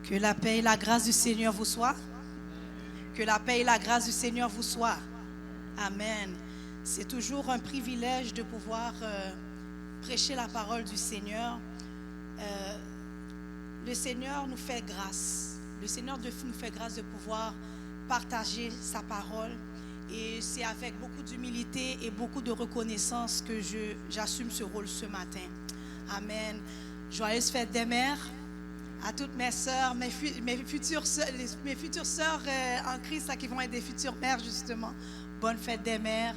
Que la paix et la grâce du Seigneur vous soient. Que la paix et la grâce du Seigneur vous soient. Amen. C'est toujours un privilège de pouvoir prêcher la parole du Seigneur. Le Seigneur nous fait grâce. Le Seigneur nous fait grâce de pouvoir partager sa parole. Et c'est avec beaucoup d'humilité et beaucoup de reconnaissance que j'assume ce rôle ce matin. Amen. Joyeuse fête des mères à toutes mes sœurs, mes futures sœurs en Christ là, qui vont être des futures mères justement. Bonne fête des mères.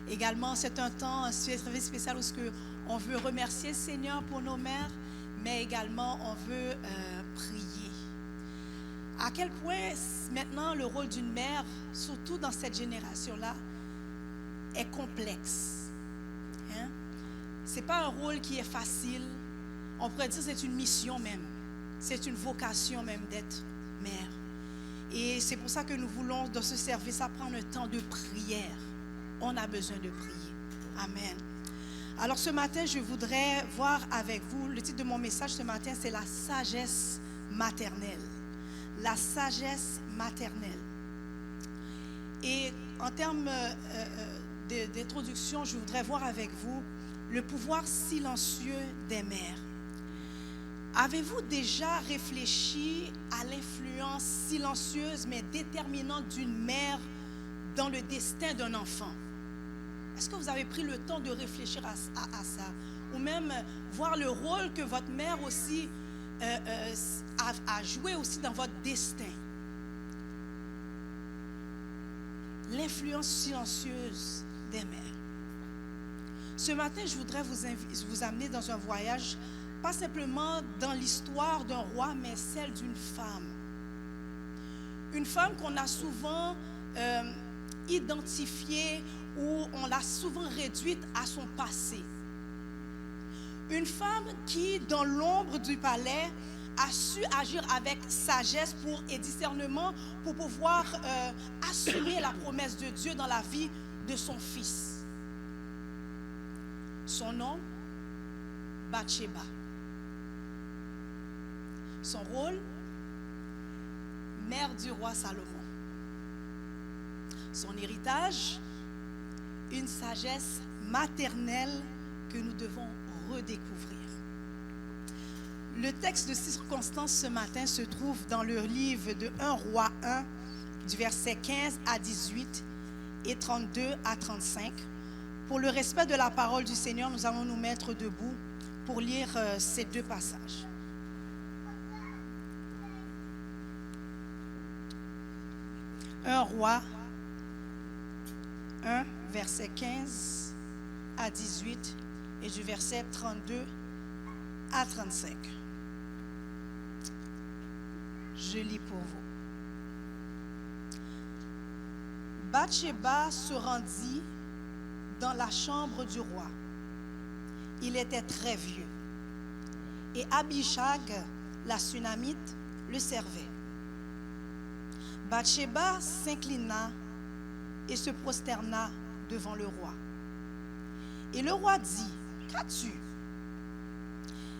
Également, c'est un temps, un service spécial où on veut remercier le Seigneur pour nos mères, mais également on veut prier. À quel point maintenant le rôle d'une mère, surtout dans cette génération-là, est complexe. Hein? Ce n'est pas un rôle qui est facile. On pourrait dire que c'est une mission même. C'est une vocation même d'être mère. Et c'est pour ça que nous voulons dans ce service prendre un temps de prière. On a besoin de prier. Amen. Alors ce matin, je voudrais voir avec vous, le titre de mon message ce matin, c'est la sagesse maternelle. La sagesse maternelle. Et en termes d'introduction, je voudrais voir avec vous le pouvoir silencieux des mères. Avez-vous déjà réfléchi à l'influence silencieuse mais déterminante d'une mère dans le destin d'un enfant? Est-ce que vous avez pris le temps de réfléchir à ça? Ou même voir le rôle que votre mère aussi a joué aussi dans votre destin? L'influence silencieuse des mères. Ce matin, je voudrais vous amener dans un voyage, pas simplement dans l'histoire d'un roi, mais celle d'une femme. Une femme qu'on a souvent identifiée ou on l'a souvent réduite à son passé. Une femme qui, dans l'ombre du palais, a su agir avec sagesse et discernement pour pouvoir assumer la promesse de Dieu dans la vie de son fils. Son nom, Bathsheba. Son rôle, mère du roi Salomon. Son héritage, une sagesse maternelle que nous devons redécouvrir. Le texte de circonstance ce matin se trouve dans le livre de 1 Roi 1, du verset 15 à 18 et 32 à 35. Pour le respect de la parole du Seigneur, nous allons nous mettre debout pour lire ces deux passages. 1 Roi 1, verset 15 à 18 et du verset 32 à 35. Je lis pour vous. Bathsheba se rendit dans la chambre du roi. Il était très vieux. Et Abishag, la Sunamite, le servait. Bathsheba s'inclina et se prosterna devant le roi. Et le roi dit, « Qu'as-tu »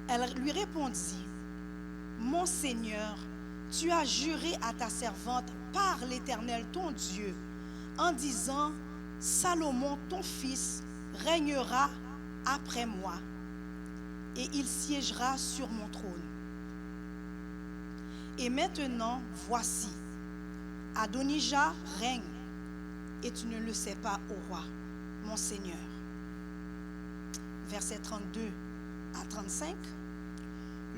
Elle lui répondit, « Mon Seigneur, tu as juré à ta servante par l'Éternel ton Dieu, en disant, « Salomon ton fils régnera après moi, et il siégera sur mon trône. Et maintenant, voici, Adonijah règne, et tu ne le sais pas, ô roi, mon Seigneur. » Versets 32 à 35.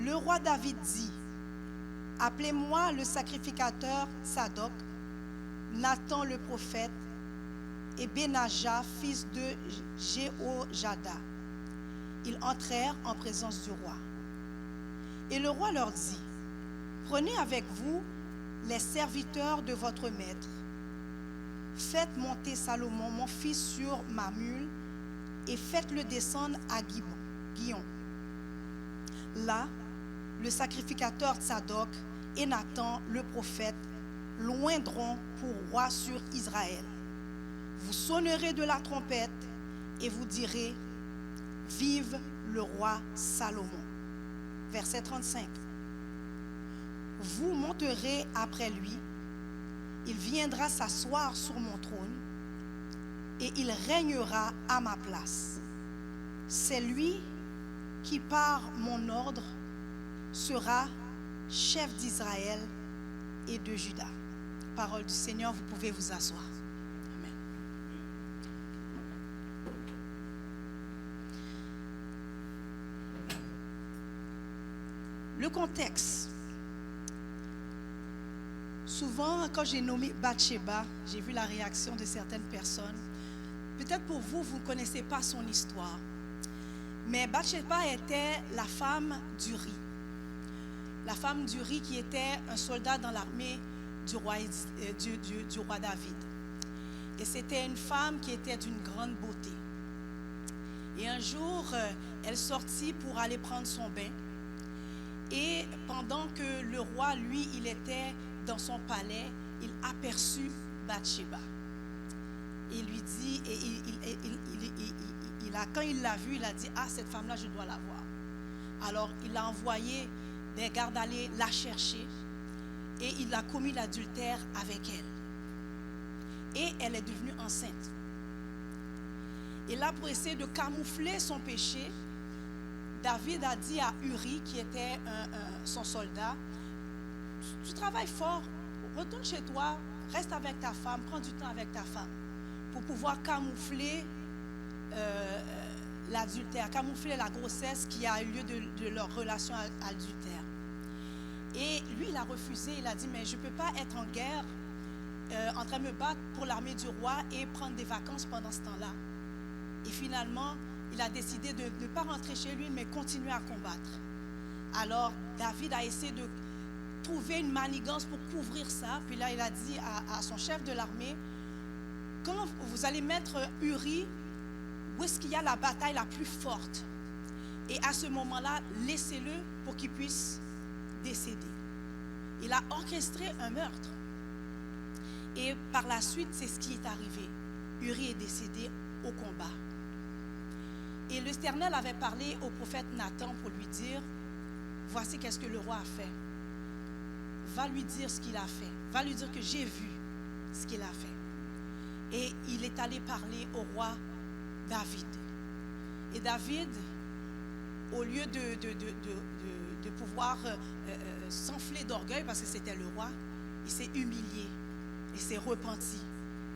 Le roi David dit, « Appelez-moi le sacrificateur Tsadok, Nathan le prophète, et Benaja, fils de Jéhojada. » Ils entrèrent en présence du roi. Et le roi leur dit, « Prenez avec vous les serviteurs de votre maître. Faites monter Salomon, mon fils, sur ma mule, et faites-le descendre à Gihon. Là, le sacrificateur Tsadok et Nathan, le prophète, loindront pour roi sur Israël. Vous sonnerez de la trompette et vous direz, vive le roi Salomon. Verset 35. vous monterez après lui. Il viendra s'asseoir sur mon trône et il régnera à ma place. C'est lui qui, par mon ordre, sera chef d'Israël et de Juda. Parole du Seigneur, vous pouvez vous asseoir. Amen. Le contexte. Souvent, quand j'ai nommé Bathsheba, j'ai vu la réaction de certaines personnes. Peut-être pour vous, vous ne connaissez pas son histoire. Mais Bathsheba était la femme d'Uri. La femme d'Uri qui était un soldat dans l'armée du roi David. Et c'était une femme qui était d'une grande beauté. Et un jour, elle sortit pour aller prendre son bain. Et pendant que le roi, lui, il était dans son palais, il aperçut Bathsheba. Il lui dit, quand il l'a vue, il a dit, ah, cette femme-là, je dois la voir. Alors, il a envoyé des gardes aller la chercher et il a commis l'adultère avec elle. Et elle est devenue enceinte. Et là, pour essayer de camoufler son péché, David a dit à Uri, qui était son soldat, tu travailles fort, retourne chez toi, reste avec ta femme, prends du temps avec ta femme, pour pouvoir camoufler l'adultère, camoufler la grossesse qui a eu lieu de leur relation adultère. Et lui, il a refusé, il a dit, mais je ne peux pas être en guerre, en train de me battre pour l'armée du roi et prendre des vacances pendant ce temps-là. Et finalement, il a décidé de ne pas rentrer chez lui, mais continuer à combattre. Alors, David a essayé de trouver une manigance pour couvrir ça. Puis là, il a dit à son chef de l'armée, quand vous allez mettre Uri, où est-ce qu'il y a la bataille la plus forte? Et à ce moment-là, laissez-le pour qu'il puisse décéder. Il a orchestré un meurtre. Et par la suite, c'est ce qui est arrivé. Uri est décédé au combat. Et l'Éternel avait parlé au prophète Nathan pour lui dire, voici qu'est-ce que le roi a fait. Va lui dire ce qu'il a fait. Va lui dire que j'ai vu ce qu'il a fait. Et il est allé parler au roi David. Et David, au lieu de pouvoir s'enfler d'orgueil, parce que c'était le roi, il s'est humilié, il s'est repenti.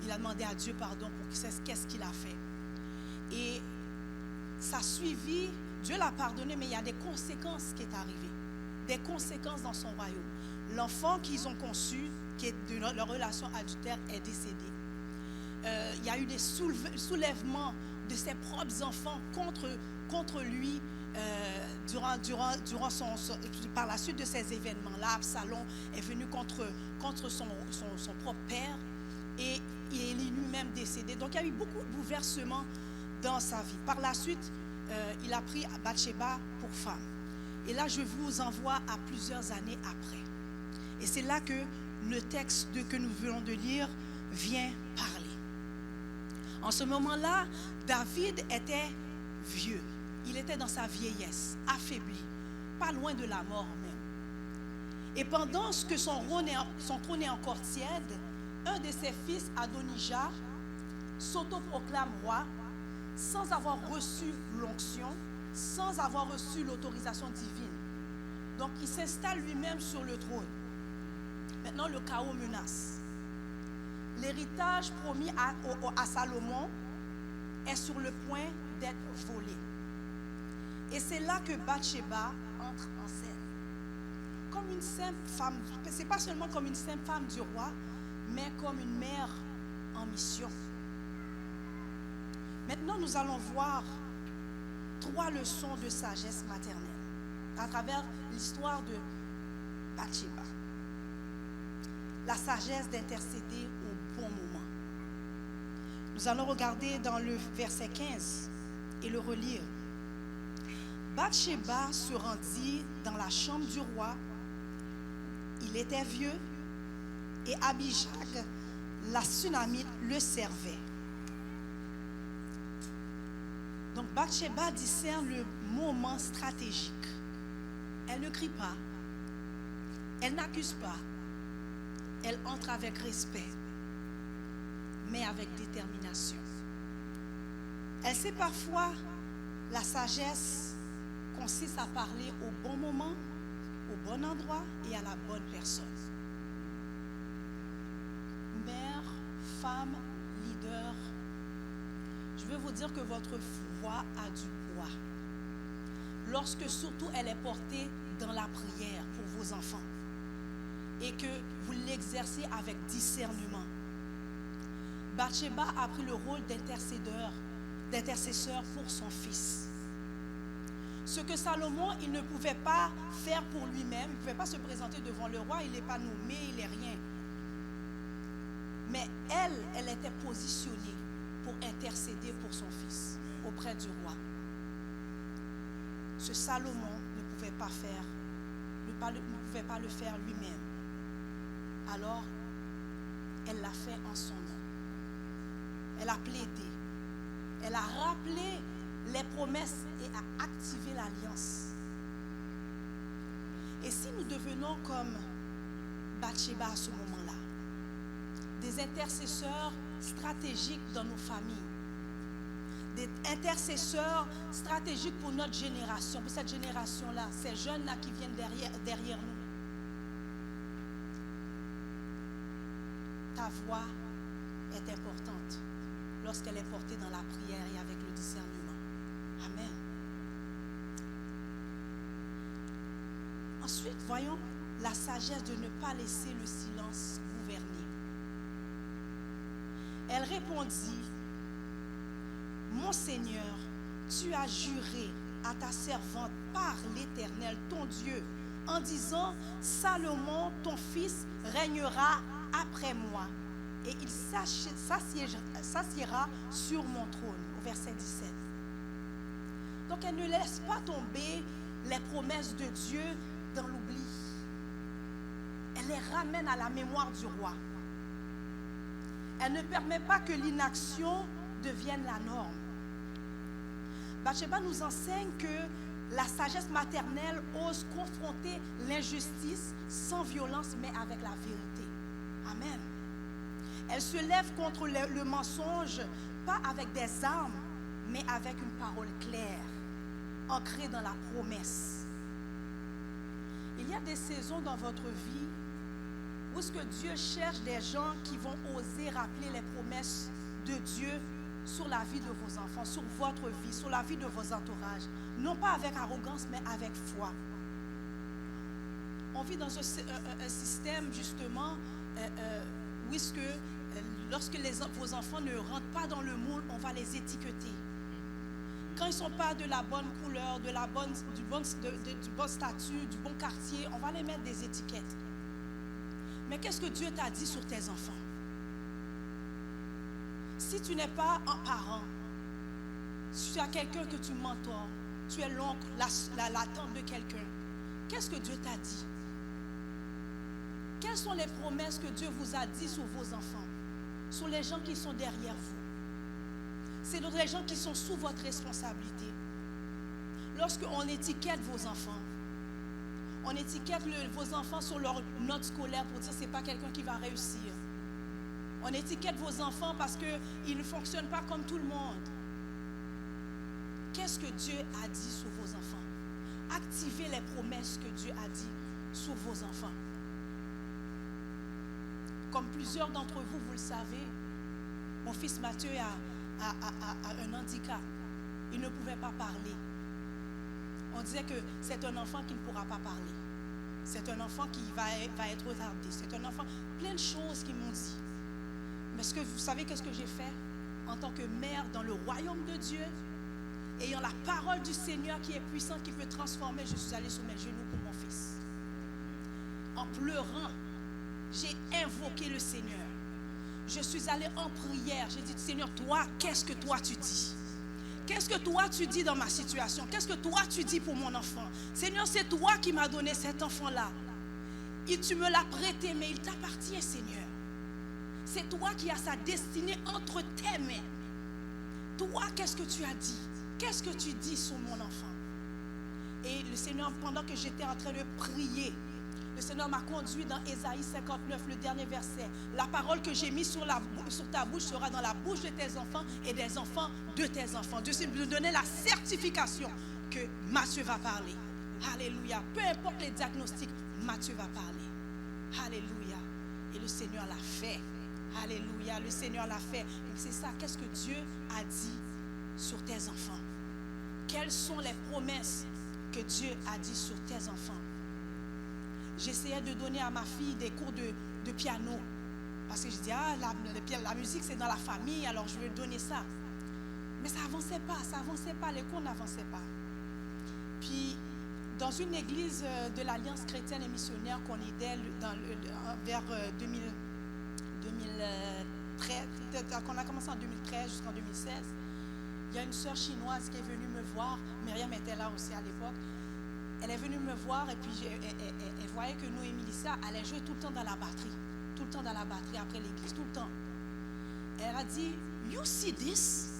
Il a demandé à Dieu pardon pour qu'est-ce qu'il a fait. Et ça a suivi, Dieu l'a pardonné, mais il y a des conséquences qui sont arrivées. Des conséquences dans son royaume. L'enfant qu'ils ont conçu, qui est de leur relation adultère, est décédé. Il y a eu des soulèvements de ses propres enfants contre lui par la suite de ces événements-là. Absalom est venu contre son propre père et il est lui-même décédé. Donc il y a eu beaucoup de bouleversements dans sa vie. Par la suite, il a pris Bathsheba pour femme. Et là, je vous envoie à plusieurs années après. Et c'est là que le texte que nous venons de lire vient parler. En ce moment-là, David était vieux. Il était dans sa vieillesse, affaibli, pas loin de la mort même. Et pendant que son trône est encore tiède, un de ses fils, Adonijah, s'autoproclame roi sans avoir reçu l'onction, sans avoir reçu l'autorisation divine. Donc il s'installe lui-même sur le trône. Maintenant le chaos menace. L'héritage promis à Salomon est sur le point d'être volé. Et c'est là que Bathsheba entre en scène. Comme une simple femme, c'est pas seulement comme une simple femme du roi, mais comme une mère en mission. Maintenant, nous allons voir 3 leçons de sagesse maternelle à travers l'histoire de Bathsheba. La sagesse d'intercéder au bon moment. Nous allons regarder dans le verset 15 et le relire. Bathsheba se rendit dans la chambre du roi. Il était vieux et Abishag, la Sunamite, le servait. Donc Bathsheba discerne le moment stratégique. Elle ne crie pas. Elle n'accuse pas. Elle entre avec respect, mais avec détermination. Elle sait parfois, la sagesse consiste à parler au bon moment, au bon endroit et à la bonne personne. Mère, femme, leader, je veux vous dire que votre voix a du poids. Lorsque surtout elle est portée dans la prière pour vos enfants et que vous l'exercez avec discernement. Bathsheba a pris le rôle d'intercesseur pour son fils. Ce que Salomon, il ne pouvait pas faire pour lui-même, il ne pouvait pas se présenter devant le roi, il n'est pas nommé, il n'est rien. Mais elle était positionnée pour intercéder pour son fils auprès du roi. Ce Salomon ne pouvait pas le faire lui-même. Alors, elle l'a fait en son nom. Elle a plaidé. Elle a rappelé les promesses et a activé l'alliance. Et si nous devenons comme Bathsheba à ce moment-là, des intercesseurs stratégiques dans nos familles, des intercesseurs stratégiques pour notre génération, pour cette génération-là, ces jeunes-là qui viennent derrière nous. Ta voix est importante lorsqu'elle est portée dans la prière et avec le discernement. Amen. Ensuite, voyons la sagesse de ne pas laisser le silence gouverner. Elle répondit, mon Seigneur, tu as juré à ta servante par l'Éternel, ton Dieu, en disant, Salomon, ton fils, régnera après moi, et il s'assiera sur mon trône. Au verset 17. Donc elle ne laisse pas tomber les promesses de Dieu dans l'oubli. Elle les ramène à la mémoire du roi. Elle ne permet pas que l'inaction devienne la norme. Bathsheba nous enseigne que la sagesse maternelle ose confronter l'injustice sans violence, mais avec la vérité. Amen. Elle se lève contre le mensonge, pas avec des armes, mais avec une parole claire, ancrée dans la promesse. Il y a des saisons dans votre vie où est-ce que Dieu cherche des gens qui vont oser rappeler les promesses de Dieu sur la vie de vos enfants, sur votre vie, sur la vie de vos entourages. Non pas avec arrogance, mais avec foi. On vit dans un système, justement, où est-ce que lorsque vos enfants ne rentrent pas dans le moule, on va les étiqueter. Quand ils ne sont pas de la bonne couleur, du bon statut, du bon quartier, on va les mettre des étiquettes. Mais qu'est-ce que Dieu t'a dit sur tes enfants? Si tu n'es pas un parent, si tu as quelqu'un que tu mentors, tu es l'oncle, la tante de quelqu'un, qu'est-ce que Dieu t'a dit? Quelles sont les promesses que Dieu vous a dit sur vos enfants, sur les gens qui sont derrière vous? C'est les gens qui sont sous votre responsabilité. Lorsqu'on étiquette vos enfants, on étiquette vos enfants sur leur note scolaire pour dire que ce n'est pas quelqu'un qui va réussir. On étiquette vos enfants parce qu'ils ne fonctionnent pas comme tout le monde. Qu'est-ce que Dieu a dit sur vos enfants? Activez les promesses que Dieu a dit sur vos enfants. Comme plusieurs d'entre vous, vous le savez, mon fils Mathieu a un handicap. Il ne pouvait pas parler. On disait que c'est un enfant qui ne pourra pas parler. C'est un enfant qui va être retardé. C'est un enfant... Plein de choses qu'ils m'ont dit. Mais vous savez qu'est-ce que j'ai fait? En tant que mère dans le royaume de Dieu, ayant la parole du Seigneur qui est puissante, qui peut transformer, je suis allée sur mes genoux pour mon fils. En pleurant, j'ai invoqué le Seigneur. Je suis allée en prière. J'ai dit, Seigneur, toi, qu'est-ce que toi tu dis? Qu'est-ce que toi tu dis dans ma situation? Qu'est-ce que toi tu dis pour mon enfant? Seigneur, c'est toi qui m'as donné cet enfant-là. Et tu me l'as prêté, mais il t'appartient, Seigneur. C'est toi qui as sa destinée entre tes mains. Toi, qu'est-ce que tu as dit? Qu'est-ce que tu dis sur mon enfant? Et le Seigneur, pendant que j'étais en train de prier, Le Seigneur m'a conduit dans Ésaïe 59, le dernier verset. La parole que j'ai mise sur ta bouche sera dans la bouche de tes enfants et des enfants de tes enfants. Dieu me donnait la certification que Matthieu va parler. Alléluia. Peu importe les diagnostics, Matthieu va parler. Alléluia. Et le Seigneur l'a fait. Alléluia. Le Seigneur l'a fait. C'est ça. Qu'est-ce que Dieu a dit sur tes enfants? Quelles sont les promesses que Dieu a dit sur tes enfants? J'essayais de donner à ma fille des cours de piano. Parce que je dis, la musique c'est dans la famille, alors je vais donner ça. Mais ça n'avançait pas, les cours n'avançaient pas. Puis, dans une église de l'Alliance chrétienne et missionnaire qu'on aidait vers 2013, qu'on a commencé en 2013 jusqu'en 2016, il y a une sœur chinoise qui est venue me voir. Myriam était là aussi à l'époque. Elle est venue me voir et puis elle voyait que nous et Mélissa allaient jouer tout le temps dans la batterie. Tout le temps dans la batterie après l'église, tout le temps. Elle a dit, you see this?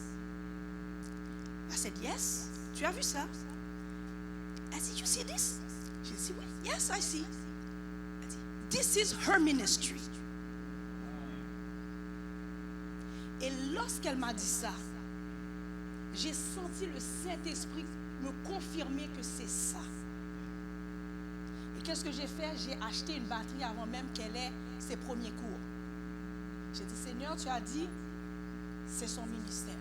I said, yes. Tu as vu ça? Elle dit, you see this? J'ai dit, oui. Yes, I see. Elle dit, this is her ministry. Et lorsqu'elle m'a dit ça, j'ai senti le Saint-Esprit me confirmer que c'est ça. Et qu'est-ce que j'ai fait? J'ai acheté une batterie avant même qu'elle ait ses premiers cours. J'ai dit, Seigneur, tu as dit, c'est son ministère.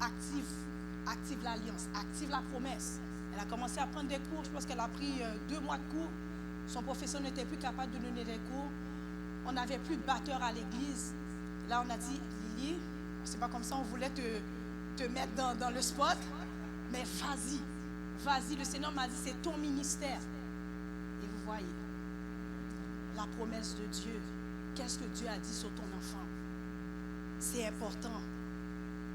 Active l'alliance, active la promesse. Elle a commencé à prendre des cours. Je pense qu'elle a pris 2 mois de cours. Son professeur n'était plus capable de donner des cours. On n'avait plus de batteur à l'église. Là, on a dit, Lily, c'est pas comme ça, on voulait te mettre dans le spot. Mais vas-y. Le Seigneur m'a dit, c'est ton ministère. Et vous voyez, la promesse de Dieu. Qu'est-ce que Dieu a dit sur ton enfant? C'est important.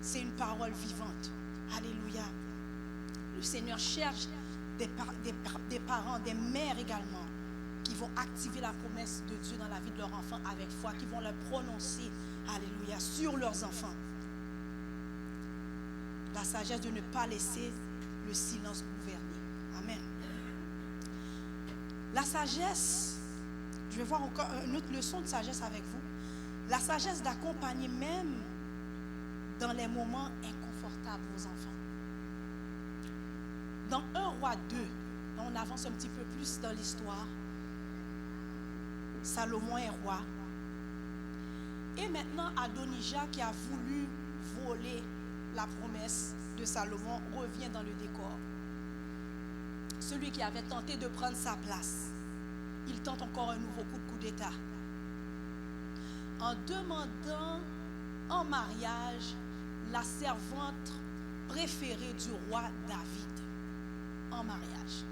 C'est une parole vivante. Alléluia. Le Seigneur cherche des parents, des mères également, qui vont activer la promesse de Dieu dans la vie de leur enfant avec foi, qui vont le prononcer, alléluia, sur leurs enfants. La sagesse de ne pas laisser le silence gouverner. Amen. La sagesse, je vais voir encore une autre leçon de sagesse avec vous. La sagesse d'accompagner même dans les moments inconfortables vos enfants. Dans 1 Roi 2, on avance un petit peu plus dans l'histoire. Salomon est roi. Et maintenant, Adonijah, qui a voulu voler la promesse de Salomon, revient dans le décor. Celui qui avait tenté de prendre sa place, il tente encore un nouveau coup d'État. En demandant en mariage la servante préférée du roi David. En mariage.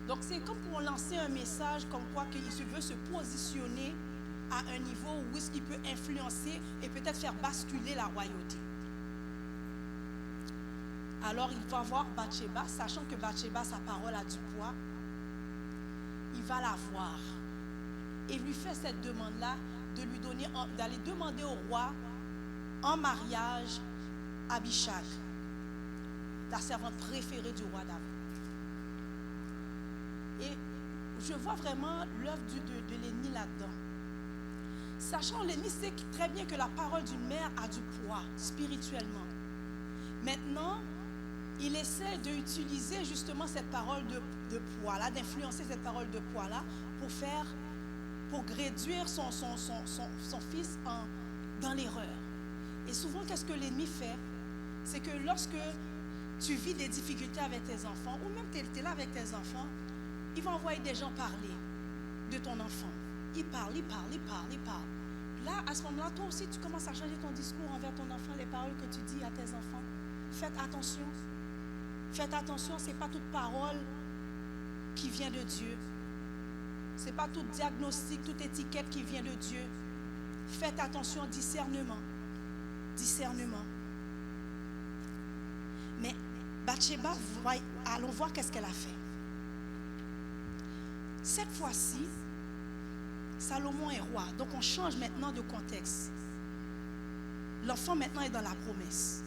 Donc c'est comme pour lancer un message comme quoi qu'il veut se positionner à un niveau où est-ce qu'il peut influencer et peut-être faire basculer la royauté. Alors il va voir Bathsheba, sachant que Bathsheba, sa parole a du poids. Il va la voir et lui fait cette demande-là d'aller demander au roi en mariage Abishag, la servante préférée du roi David. Et je vois vraiment l'œuvre de l'ennemi là-dedans. Sachant, l'ennemi sait très bien que la parole d'une mère a du poids spirituellement. Maintenant, il essaie d'utiliser justement cette parole de poids-là, d'influencer cette parole de poids-là pour réduire son fils dans l'erreur. Et souvent, qu'est-ce que l'ennemi fait? C'est que lorsque tu vis des difficultés avec tes enfants, ou même tu es là avec tes enfants, il va envoyer des gens parler de ton enfant. Il parle. Là, à ce moment-là, toi aussi, tu commences à changer ton discours envers ton enfant, les paroles que tu dis à tes enfants. Faites attention. Faites attention, ce n'est pas toute parole qui vient de Dieu. Ce n'est pas tout diagnostic, toute étiquette qui vient de Dieu. Faites attention, discernement. Discernement. Mais Bathsheba, allons voir qu'est-ce qu'elle a fait. Cette fois-ci, Salomon est roi. Donc on change maintenant de contexte. L'enfant maintenant est dans la promesse.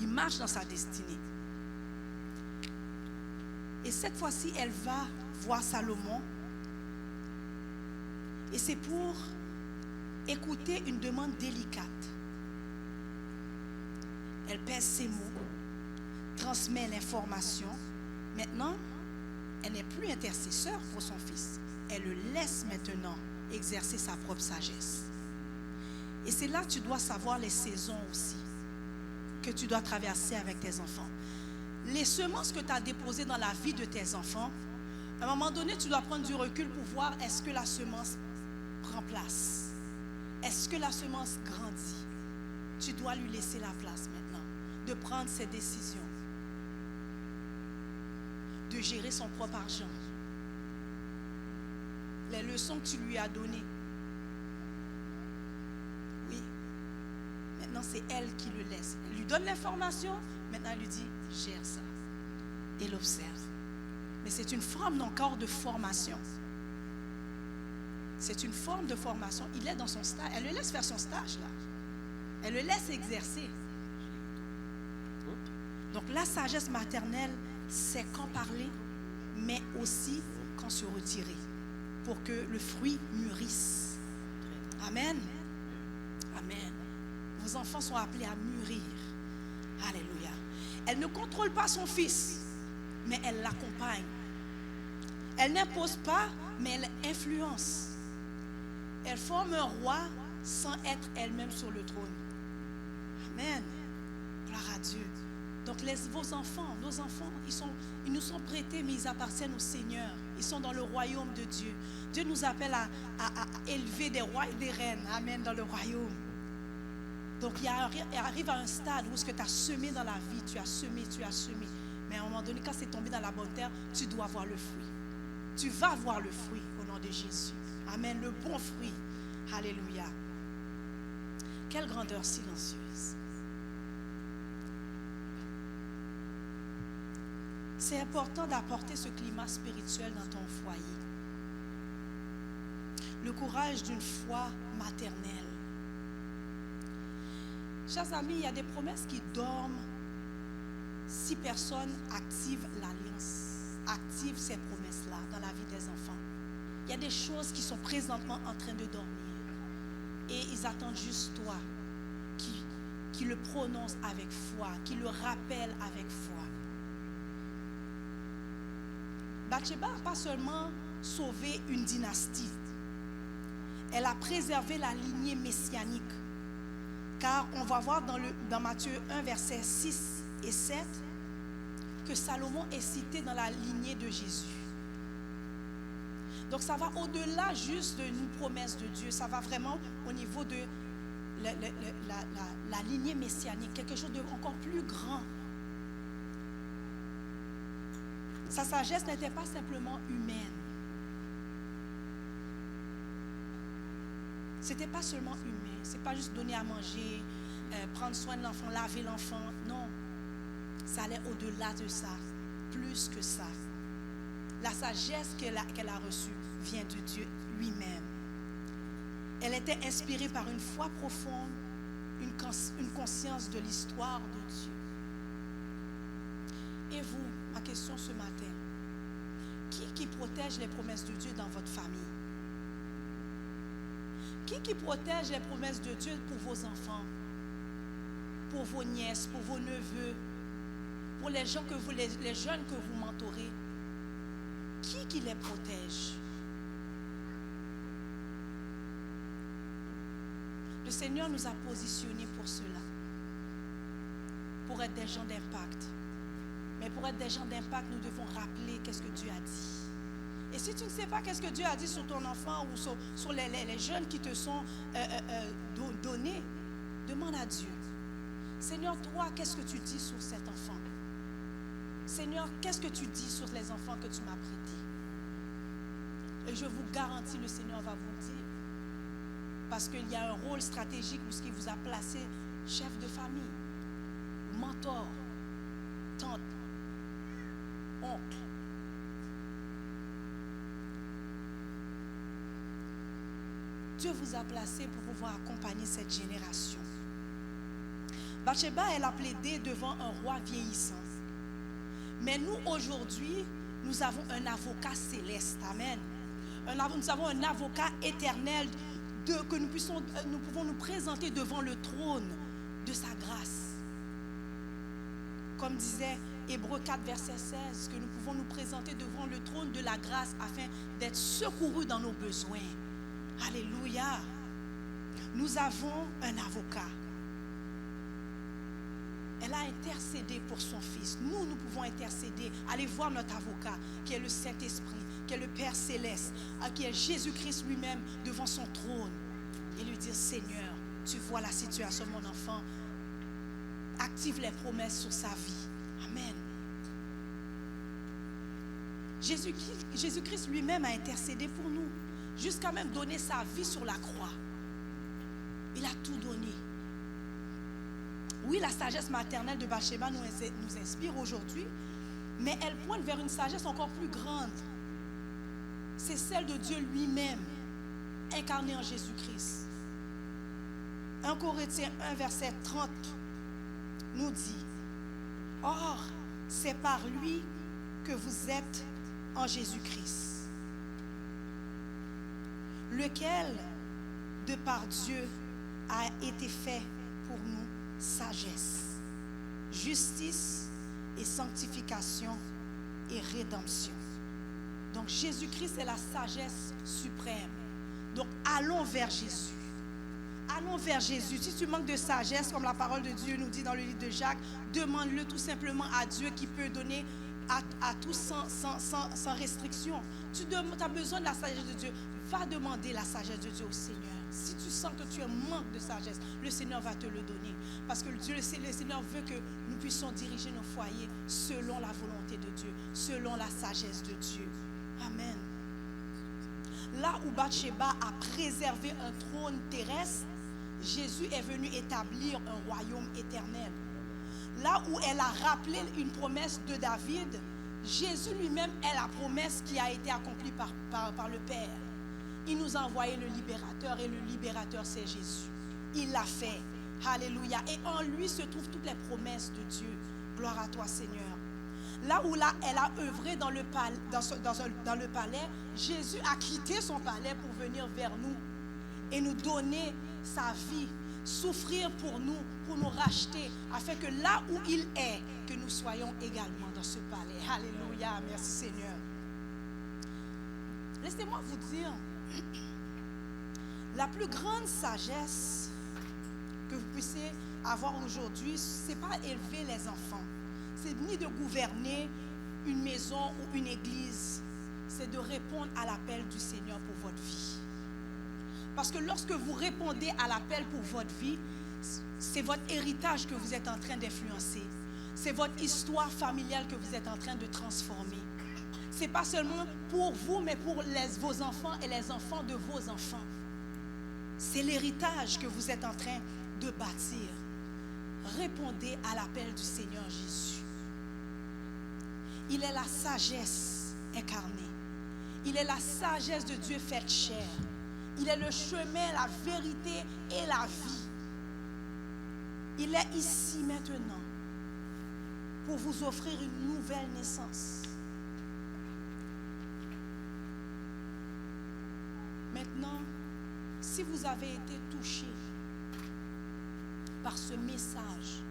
Il marche dans sa destinée. Et cette fois-ci, elle va voir Salomon Et c'est pour écouter une demande délicate. Elle pèse ses mots, transmet l'information. Maintenant, elle n'est plus intercesseur pour son fils. Elle le laisse maintenant exercer sa propre sagesse. Et c'est là que tu dois savoir les saisons aussi que tu dois traverser avec tes enfants. Les semences que tu as déposées dans la vie de tes enfants, à un moment donné, tu dois prendre du recul pour voir est-ce que la semence prend place. Est-ce que la semence grandit? Tu dois lui laisser la place maintenant de prendre ses décisions, de gérer son propre argent. Les leçons que tu lui as données. Oui. Maintenant, c'est elle qui le laisse. Elle lui donne l'information. Maintenant, elle lui dit, gère ça. Et l'observe. Mais c'est une forme encore de formation. C'est une forme de formation. Il est dans son stage. Elle le laisse faire son stage là. Elle le laisse exercer. Donc la sagesse maternelle, c'est quand parler, mais aussi quand se retirer, pour que le fruit mûrisse. Amen. Amen. Vos enfants sont appelés à mûrir. Alléluia. Elle ne contrôle pas son fils, mais elle l'accompagne. Elle n'impose pas, mais elle influence. Elle forme un roi sans être elle-même sur le trône. Amen. Gloire à Dieu. Donc vos enfants, nos enfants, ils nous sont prêtés, mais ils appartiennent au Seigneur. Ils sont dans le royaume de Dieu. Dieu nous appelle à élever des rois et des reines. Amen, dans le royaume. Donc il arrive à un stade où ce que tu as semé dans la vie, tu as semé. Mais à un moment donné, quand c'est tombé dans la bonne terre, tu dois voir le fruit. Tu vas voir le fruit au nom de Jésus. Amen, le bon fruit. Alléluia. Quelle grandeur silencieuse. C'est important d'apporter ce climat spirituel dans ton foyer. Le courage d'une foi maternelle. Chers amis, il y a des promesses qui dorment si personne active l'alliance, active ces promesses-là dans la vie des enfants. Il y a des choses qui sont présentement en train de dormir. Et ils attendent juste toi qui le prononce avec foi, qui le rappelle avec foi. Bathsheba n'a pas seulement sauvé une dynastie, elle a préservé la lignée messianique. Car on va voir dans Matthieu 1, versets 6 et 7, que Salomon est cité dans la lignée de Jésus. Donc ça va au-delà juste d'une promesse de Dieu, ça va vraiment au niveau de la lignée messianique, quelque chose d'encore plus grand. Sa sagesse n'était pas simplement humaine. Ce n'était pas seulement humain. Ce n'est pas juste donner à manger, prendre soin de l'enfant, laver l'enfant. Non. Ça allait au-delà de ça. Plus que ça. La sagesse qu'elle a reçue vient de Dieu lui-même. Elle était inspirée par une foi profonde, une conscience de l'histoire de Dieu. Et vous, ma question ce matin, qui protège les promesses de Dieu dans votre famille? Qui protège les promesses de Dieu pour vos enfants, pour vos nièces, pour vos neveux, pour les gens les jeunes que vous mentorez? Qui les protège? Le Seigneur nous a positionnés pour cela, pour être des gens d'impact. Mais pour être des gens d'impact, nous devons rappeler qu'est-ce que Dieu a dit. Et si tu ne sais pas qu'est-ce que Dieu a dit sur ton enfant ou sur les jeunes qui te sont donnés, demande à Dieu. Seigneur, toi, qu'est-ce que tu dis sur cet enfant? Seigneur, qu'est-ce que tu dis sur les enfants que tu m'as prêtés? Et je vous garantis, le Seigneur va vous dire. Parce qu'il y a un rôle stratégique où ce qui vous a placé chef de famille, mentor, tante, oncle. Dieu vous a placé pour pouvoir accompagner cette génération. Bathsheba, elle a plaidé devant un roi vieillissant. Mais nous, aujourd'hui, nous avons un avocat céleste. Amen. Nous avons un avocat éternel que nous pouvons nous présenter devant le trône de sa grâce. Comme disait Hébreux 4, verset 16, que nous pouvons nous présenter devant le trône de la grâce afin d'être secourus dans nos besoins. Alléluia. Nous avons un avocat. Elle a intercédé pour son fils. Nous pouvons intercéder. Allez voir notre avocat, qui est le Saint-Esprit, qui est le Père Céleste, qui est Jésus-Christ lui-même devant son trône. Et lui dire, Seigneur, tu vois la situation de mon enfant. Active les promesses sur sa vie. Amen. Jésus-Christ lui-même a intercédé pour nous, jusqu'à même donner sa vie sur la croix. Il a tout donné. Oui, la sagesse maternelle de Bathsheba nous inspire aujourd'hui, mais elle pointe vers une sagesse encore plus grande. C'est celle de Dieu lui-même, incarné en Jésus-Christ. 1 Corinthiens 1, verset 30 nous dit, « Or, c'est par lui que vous êtes en Jésus-Christ, lequel, de par Dieu, a été fait pour nous sagesse, justice et sanctification et rédemption. » Donc Jésus-Christ est la sagesse suprême. Donc allons vers Jésus. Allons vers Jésus. Si tu manques de sagesse, comme la parole de Dieu nous dit dans le livre de Jacques, demande-le tout simplement à Dieu qui peut donner à tous sans restriction. Tu as besoin de la sagesse de Dieu. Va demander la sagesse de Dieu au Seigneur. Si tu sens que tu as un manque de sagesse, le Seigneur va te le donner. Parce que le Seigneur veut que nous puissions diriger nos foyers selon la volonté de Dieu, selon la sagesse de Dieu. Amen. Là où Bathsheba a préservé un trône terrestre, Jésus est venu établir un royaume éternel. Là où elle a rappelé une promesse de David, Jésus lui-même est la promesse qui a été accomplie par le Père. Il nous a envoyé le libérateur et le libérateur c'est Jésus. Il l'a fait. Alléluia. Et en lui se trouvent toutes les promesses de Dieu. Gloire à toi Seigneur. Là où elle a œuvré dans le palais, Jésus a quitté son palais pour venir vers nous et nous donner sa vie, souffrir pour nous racheter, afin que là où il est, que nous soyons également dans ce palais. Alléluia, merci Seigneur. Laissez-moi vous dire, la plus grande sagesse que vous puissiez avoir aujourd'hui, ce n'est pas élever les enfants, c'est ni de gouverner une maison ou une église, c'est de répondre à l'appel du Seigneur pour votre vie. Parce que lorsque vous répondez à l'appel pour votre vie, c'est votre héritage que vous êtes en train d'influencer. C'est votre histoire familiale que vous êtes en train de transformer. Ce n'est pas seulement pour vous, mais pour vos enfants et les enfants de vos enfants. C'est l'héritage que vous êtes en train de bâtir. Répondez à l'appel du Seigneur Jésus. Il est la sagesse incarnée. Il est la sagesse de Dieu faite chair. Il est le chemin, la vérité et la vie. Il est ici maintenant pour vous offrir une nouvelle naissance. Maintenant, si vous avez été touché par ce message,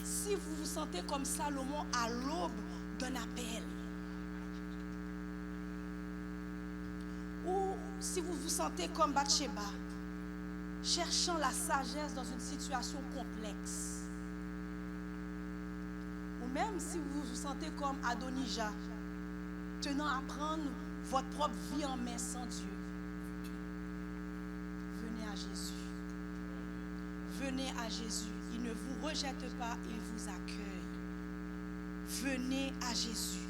si vous vous sentez comme Salomon à l'aube d'un appel, ou si vous vous sentez comme Bathsheba, cherchant la sagesse dans une situation complexe, ou même si vous vous sentez comme Adonijah, tenant à prendre votre propre vie en main sans Dieu, venez à Jésus. Venez à Jésus. Il ne vous rejette pas, il vous accueille. Venez à Jésus.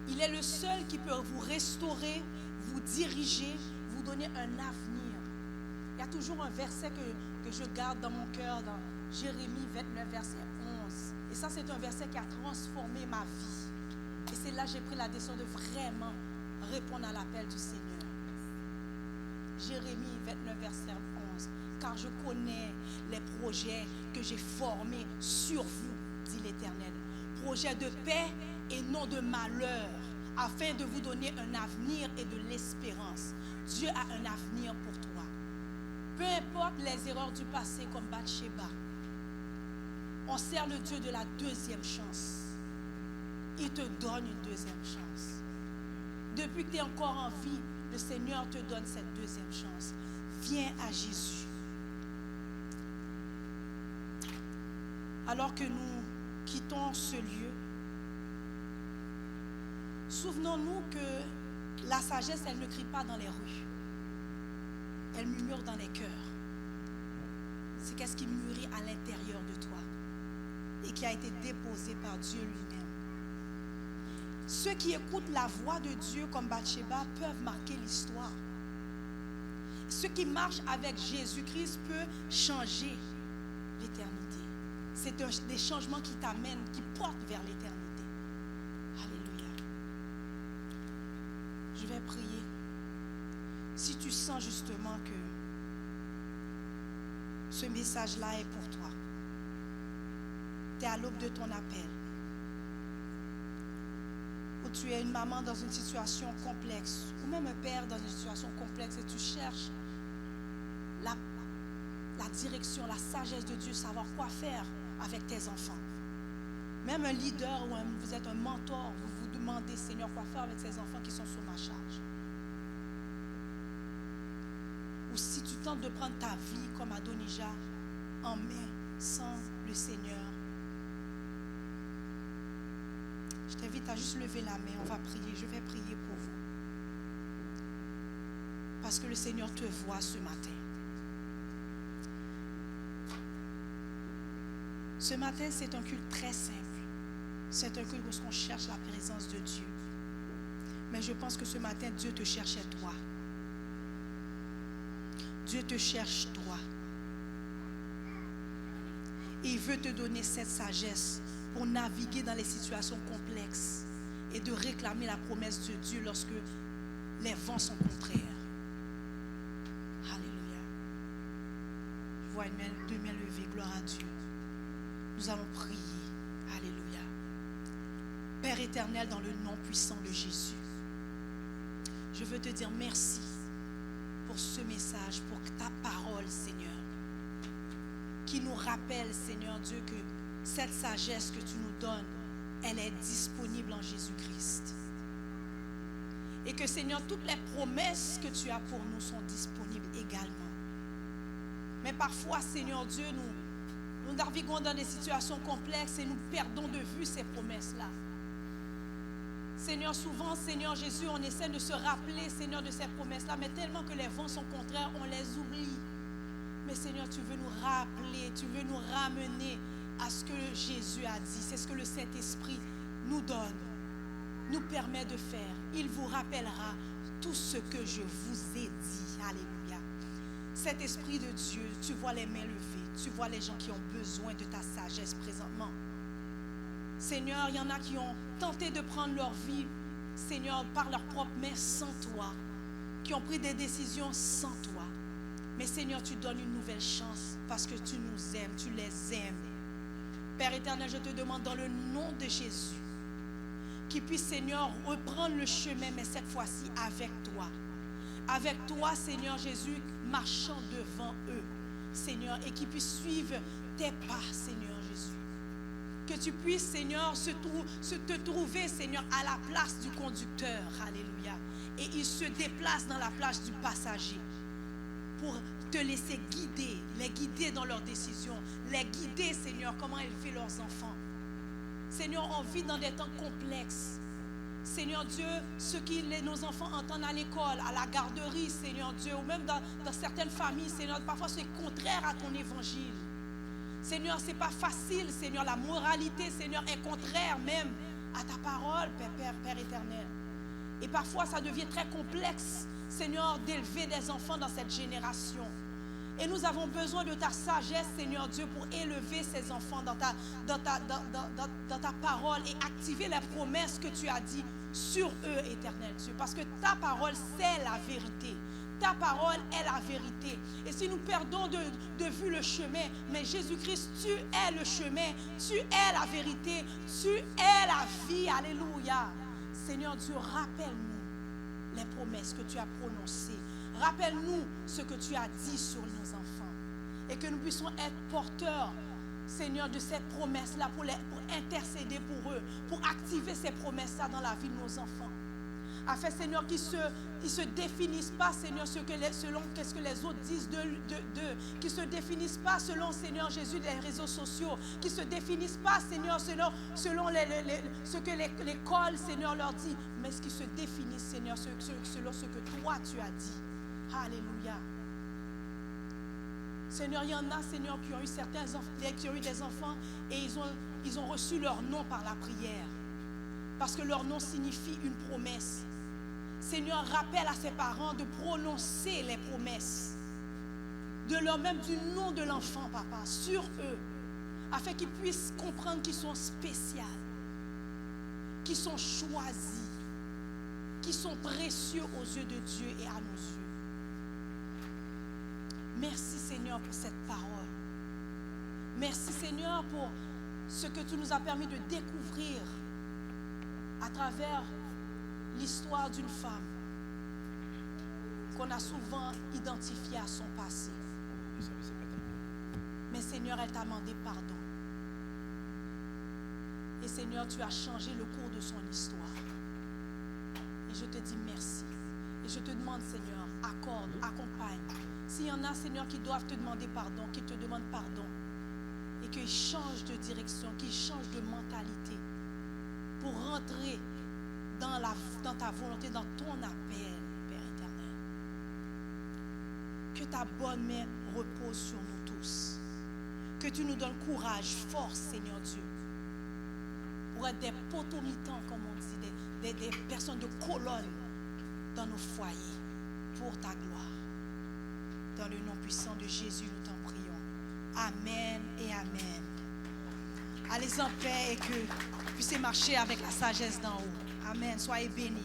Il est le seul qui peut vous restaurer, vous diriger, vous donner un avenir. Il y a toujours un verset que je garde dans mon cœur, dans Jérémie 29, verset 11. Et ça, c'est un verset qui a transformé ma vie. Et c'est là que j'ai pris la décision de vraiment répondre à l'appel du Seigneur. Jérémie 29, verset 11. Car je connais les projets que j'ai formés sur vous, dit l'Éternel. Projets de paix et non de malheur, afin de vous donner un avenir et de l'espérance. Dieu a un avenir pour toi. Peu importe les erreurs du passé comme Bathsheba, on sert le Dieu de la deuxième chance. Il te donne une deuxième chance. Depuis que tu es encore en vie, le Seigneur te donne cette deuxième chance. Viens à Jésus. Alors que nous quittons ce lieu, souvenons-nous que la sagesse, elle ne crie pas dans les rues. Elle murmure dans les cœurs. C'est qu'est-ce qui mûrit à l'intérieur de toi et qui a été déposé par Dieu lui-même. Ceux qui écoutent la voix de Dieu comme Bathsheba peuvent marquer l'histoire. Ceux qui marchent avec Jésus-Christ peuvent changer l'éternité. C'est des changements qui t'amènent, qui portent vers l'éternité. Alléluia. Je vais prier. Si tu sens justement que ce message-là est pour toi, tu es à l'aube de ton appel, ou tu es une maman dans une situation complexe, ou même un père dans une situation complexe et tu cherches la direction, la sagesse de Dieu, savoir quoi faire avec tes enfants. Même un leader ou vous êtes un mentor, vous vous demandez, Seigneur, quoi faire avec ces enfants qui sont sous ma charge. Ou si tu tentes de prendre ta vie comme Adonija en main sans le Seigneur, je t'invite à juste lever la main. On va prier. Je vais prier pour vous. Parce que le Seigneur te voit ce matin. Ce matin, c'est un culte très simple. C'est un culte où on cherche la présence de Dieu. Mais je pense que ce matin, Dieu te cherchait toi. Dieu te cherche toi. Et il veut te donner cette sagesse pour naviguer dans les situations complexes et de réclamer la promesse de Dieu lorsque les vents sont contraires. Alléluia. Je vois deux mains levées, gloire à Dieu. Nous allons prier. Alléluia. Père éternel, dans le nom puissant de Jésus, je veux te dire merci pour ce message, pour ta parole, Seigneur, qui nous rappelle, Seigneur Dieu, que cette sagesse que tu nous donnes, elle est disponible en Jésus-Christ. Et que, Seigneur, toutes les promesses que tu as pour nous sont disponibles également. Mais parfois, Seigneur Dieu, nous naviguons dans des situations complexes et nous perdons de vue ces promesses-là. Seigneur, souvent, Seigneur Jésus, on essaie de se rappeler, Seigneur, de ces promesses-là, mais tellement que les vents sont contraires, on les oublie. Mais Seigneur, tu veux nous rappeler, tu veux nous ramener à ce que Jésus a dit. C'est ce que le Saint-Esprit nous donne, nous permet de faire. Il vous rappellera tout ce que je vous ai dit. Alléluia. Cet Esprit de Dieu, tu vois les mains levées, tu vois les gens qui ont besoin de ta sagesse présentement. Seigneur, il y en a qui ont tenté de prendre leur vie, Seigneur, par leurs propres mains sans toi, qui ont pris des décisions sans toi. Mais Seigneur, tu donnes une nouvelle chance parce que tu nous aimes, tu les aimes. Père éternel, je te demande dans le nom de Jésus qu'ils puissent, Seigneur, reprendre le chemin, mais cette fois-ci avec toi. Avec toi, Seigneur Jésus, marchant devant eux, Seigneur, et qu'ils puissent suivre tes pas, Seigneur Jésus. Que tu puisses, Seigneur, te trouver, Seigneur, à la place du conducteur. Alléluia. Et il se déplace dans la place du passager pour te laisser guider, les guider dans leurs décisions, les guider, Seigneur, comment élever leurs enfants. Seigneur, on vit dans des temps complexes. Seigneur Dieu, ce que nos enfants entendent à l'école, à la garderie, Seigneur Dieu, ou même dans certaines familles, Seigneur, parfois c'est contraire à ton évangile. Seigneur, ce n'est pas facile, Seigneur. La moralité, Seigneur, est contraire même à ta parole, Père éternel. Et parfois, ça devient très complexe, Seigneur, d'élever des enfants dans cette génération. Et nous avons besoin de ta sagesse, Seigneur Dieu, pour élever ces enfants dans ta parole et activer les promesses que tu as dit sur eux, éternel Dieu. Parce que ta parole, c'est la vérité. Ta parole est la vérité. Et si nous perdons de vue le chemin, mais Jésus-Christ, tu es le chemin, tu es la vérité, tu es la vie. Alléluia. Seigneur Dieu, rappelle-nous les promesses que tu as prononcées. Rappelle-nous ce que tu as dit sur nos enfants. Et que nous puissions être porteurs, Seigneur, de ces promesses-là pour intercéder pour eux, pour activer ces promesses-là dans la vie de nos enfants. Afin, Seigneur, qu'ils se définissent pas, Seigneur, selon ce que les autres disent d'eux, qu'ils se définissent pas selon, Seigneur Jésus, les réseaux sociaux, qu'ils se définissent pas, Seigneur, selon ce que l'école, Seigneur, leur dit, mais qu'ils se définissent, Seigneur, selon ce que toi, tu as dit. Alléluia. Seigneur, il y en a, Seigneur, qui ont eu certains enfants, qui ont eu des enfants et ils ont reçu leur nom par la prière. Parce que leur nom signifie une promesse. Seigneur, rappelle à ses parents de prononcer les promesses. De leur même du nom de l'enfant, papa, sur eux. Afin qu'ils puissent comprendre qu'ils sont spéciaux. Qu'ils sont choisis. Qu'ils sont précieux aux yeux de Dieu et à nos yeux. Merci Seigneur pour cette parole. Merci Seigneur pour ce que tu nous as permis de découvrir à travers l'histoire d'une femme qu'on a souvent identifiée à son passé. Mais Seigneur, elle t'a demandé pardon. Et Seigneur, tu as changé le cours de son histoire. Et je te dis merci. Et je te demande, Seigneur, accorde, accompagne. S'il y en a, Seigneur, qui doivent te demander pardon, qui te demandent pardon, et qu'ils changent de direction, qu'ils changent de mentalité pour rentrer dans ta volonté, dans ton appel, Père éternel. Que ta bonne main repose sur nous tous. Que tu nous donnes courage, force, Seigneur Dieu, pour être des potomitans, comme on dit, des personnes de colonne dans nos foyers, pour ta gloire. Dans le nom puissant de Jésus, nous t'en prions. Amen et amen. Allez en paix et que vous puissiez marcher avec la sagesse d'en haut. Amen. Soyez bénis.